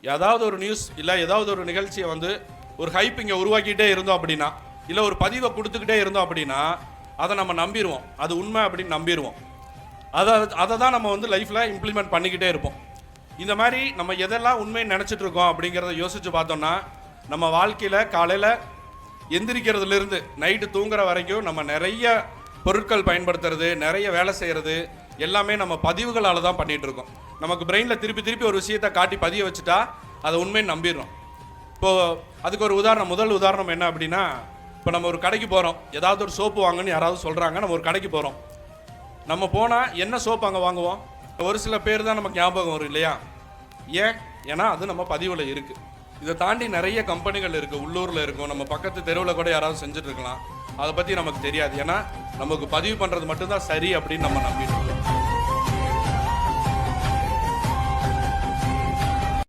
ஏதாவது ஒரு நியூஸ் இல்லை ஏதாவது ஒரு நிகழ்ச்சியை வந்து ஒரு ஹைப் இங்கே உருவாக்கிட்டே இருந்தோம் அப்படின்னா, இல்லை ஒரு பதிவை கொடுத்துக்கிட்டே இருந்தோம் அப்படின்னா அதை நம்ம நம்பிடுவோம். அது உண்மை அப்படின்னு நம்பிடுவோம். அதை தான் நம்ம வந்து லைஃப்பில் இம்ப்ளிமெண்ட் பண்ணிக்கிட்டே இருப்போம். இந்த மாதிரி நம்ம எதெல்லாம் உண்மைன்னு நினச்சிட்டு இருக்கோம் அப்படிங்கிறத யோசித்து பார்த்தோம்னா, நம்ம வாழ்க்கையில் காலையில் எந்திரிக்கிறதுலேருந்து நைட்டு தூங்குற வரைக்கும் நம்ம நிறைய பொருட்கள் பயன்படுத்துறது, நிறைய வேலை செய்கிறது எல்லாமே நம்ம பதிவுகளால் தான் பண்ணிகிட்டு இருக்கோம். நமக்கு பிரெயினில் திருப்பி திருப்பி ஒரு விஷயத்தை காட்டி பதிய வச்சுட்டா அதை உண்மைன்னு நம்பிடுறோம். இப்போது அதுக்கு ஒரு உதாரணம், முதல் உதாரணம் என்ன அப்படின்னா, இப்போ நம்ம ஒரு கடைக்கு போகிறோம், ஏதாவது ஒரு சோப்பு வாங்கன்னு யாராவது சொல்கிறாங்க, நம்ம ஒரு கடைக்கு போகிறோம். நம்ம போனால் என்ன சோப்பு அங்கே வாங்குவோம்? ஒரு சில பேர் தான் நமக்கு ஞாபகம் வரும் இல்லையா? ஏன்னா அது நம்ம பதிவில் இருக்குது. இதை தாண்டி நிறைய கம்பெனிகள் இருக்குது, உள்ளூரில் இருக்கும், நம்ம பக்கத்து தெருவில் கூட யாராவது செஞ்சுட்டு இருக்கலாம். அதை பற்றி நமக்கு தெரியாது. ஏன்னா நமக்கு பதிவு பண்ணுறது மட்டும்தான் சரி அப்படின்னு நம்ம நம்பிட்டு இருக்கோம்.